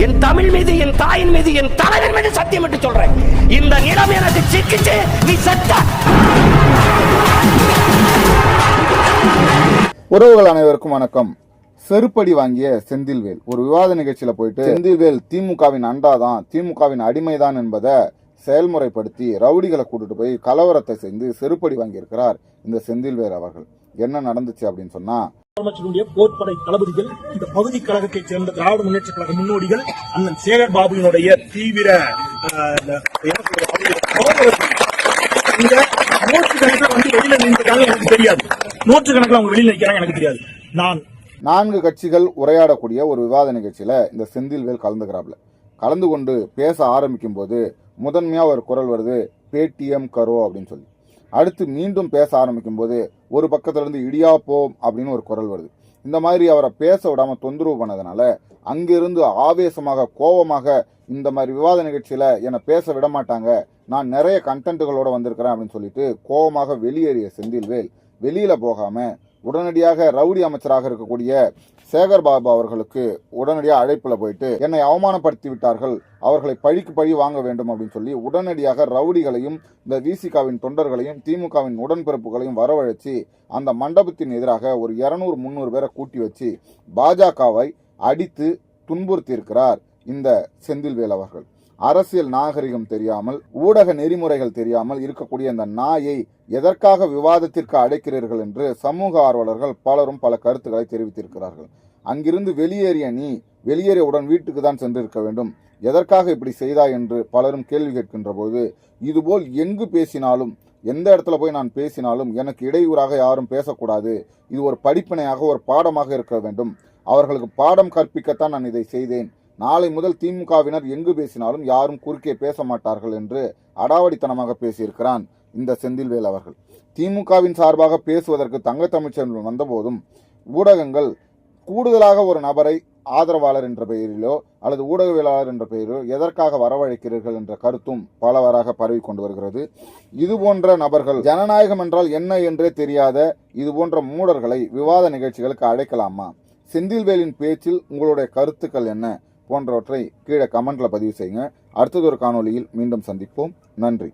என் தமிழ் மீது, என் தாயின் மீது, என் தலைவன் மீது சத்தியம் என்று சொல்றேன். இந்த நிலம் எனக்கு சிக்கிச்சு, நீ சத்த. உறவுகள் அனைவருக்கும் வணக்கம். செருப்படி வாங்கிய செந்தில்வேல் ஒரு விவாத நிகழ்ச்சியில போயிட்டு செந்தில்வேல் திமுகவின் அண்டாதான், திமுகவின் அடிமைதான் என்பதை செயல்முறைப்படுத்தி ரவுடிகளை கூட்டிட்டு போய் கலவரத்தை செய்து செருப்படி வாங்கியிருக்கிறார் இந்த செந்தில்வேல் அவர்கள். என்ன நடந்துச்சு அப்படின்னு சொன்னா, போர்ப்படை தளபதிகள், இந்த பகுதி கழகத்தைச் சேர்ந்த திராவிட முன்னேற்ற கழக முன்னோடிகள், அண்ணன் சேகர் பாபுவினுடைய தீவிர நூற்றுக்கணக்கில் வந்து வெளியில நின்றாங்க எனக்கு தெரியாது. நூற்றுக்கணக்கில் அவங்க வெளியில் நிற்கிறாங்க எனக்கு தெரியாது. நான் 4 கட்சிகள் உரையாடக்கூடிய ஒரு விவாத நிகழ்ச்சியில இந்த செந்தில்வேல் கலந்துக்கிறாப்ல. கலந்து கொண்டு பேச ஆரம்பிக்கும் போது முதன்மையா ஒரு குரல் வருது, பேடிஎம் கரோ அப்படின்னு சொல்லி. அடுத்து மீண்டும் பேச ஆரம்பிக்கும் போது ஒரு பக்கத்துல இருந்து இடியாப்போம் அப்படின்னு ஒரு குரல் வருது. இந்த மாதிரி அவரை பேச விடாம தொந்தரவு பண்ணதுனால அங்கிருந்து ஆவேசமாக, கோபமாக, இந்த மாதிரி விவாத நிகழ்ச்சியில என்னை பேச விட மாட்டாங்க, நான் நிறைய கண்டென்ட்டுகளோட வந்திருக்கிறேன் அப்படின்னு சொல்லிட்டு கோபமாக வெளியேறிய செந்தில்வேல் வெளியில போகாம உடனடியாக ரவுடி அமைச்சராக இருக்கக்கூடிய சேகர் பாபு அவர்களுக்கு உடனடியாக அழைப்புல போயிட்டு என்னை அவமானப்படுத்தி விட்டார்கள், அவர்களை பழிக்கு பழி வாங்க வேண்டும் அப்படின்னு சொல்லி உடனடியாக ரவுடிகளையும் இந்த விசிகாவின் தொண்டர்களையும் திமுகவின் உடன்பிறப்புகளையும் வரவழைச்சு அந்த மண்டபத்தின் எதிராக ஒரு 200-300 பேரை கூட்டி வச்சு பாஜகவை அடித்து துன்புறுத்தி இருக்கிறார் இந்த செந்தில்வேல் அவர்கள். அரசியல் நாகரிகம் தெரியாமல், ஊடக நெறிமுறைகள் தெரியாமல் இருக்கக்கூடிய இந்த நாயை எதற்காக விவாதத்திற்கு அழைக்கிறீர்கள் என்று சமூக ஆர்வலர்கள் பலரும் பல கருத்துக்களை தெரிவித்திருக்கிறார்கள். அங்கிருந்து வெளியேறிய நீ வெளியேறியவுடன் வீட்டுக்கு தான் சென்றிருக்க வேண்டும், எதற்காக இப்படி செய்தாய் என்று பலரும் கேள்வி கேட்கின்ற போது, இதுபோல் எங்கு பேசினாலும், எந்த இடத்துல போய் நான் பேசினாலும் எனக்கு இடையூறாக யாரும் பேசக்கூடாது, இது ஒரு படிப்பினையாக, ஒரு பாடமாக இருக்க வேண்டும், அவர்களுக்கு பாடம் கற்பிக்கத்தான் நான் இதை செய்தேன், நாளை முதல் திமுகவினர் எங்கு பேசினாலும் யாரும் குறுக்கே பேச மாட்டார்கள் என்று அடாவடித்தனமாக பேசியிருக்கிறான் இந்த செந்தில்வேல் அவர்கள். திமுகவின் சார்பாக பேசுவதற்கு தங்க தமிழ்ச்செல்வன் வந்தபோதும் ஊடகங்கள் கூடுதலாக ஒரு நபரை ஆதரவாளர் என்ற பெயரிலோ அல்லது ஊடகவியலாளர் என்ற பெயரிலோ எதற்காக வரவழைக்கிறீர்கள் என்ற கருத்தும் பலவாறாக பரவி கொண்டு வருகிறது. இது போன்ற நபர்கள், ஜனநாயகம் என்றால் என்ன என்றே தெரியாத இது போன்ற மூடர்களை விவாத நிகழ்ச்சிகளுக்கு அழைக்கலாமா? செந்தில்வேலின் பேச்சில் உங்களுடைய கருத்துக்கள் என்ன போன்றவற்றை கீழே கமெண்ட்ல பதிவு செய்யுங்க. அடுத்தது ஒரு காணொலியில் மீண்டும் சந்திப்போம். நன்றி.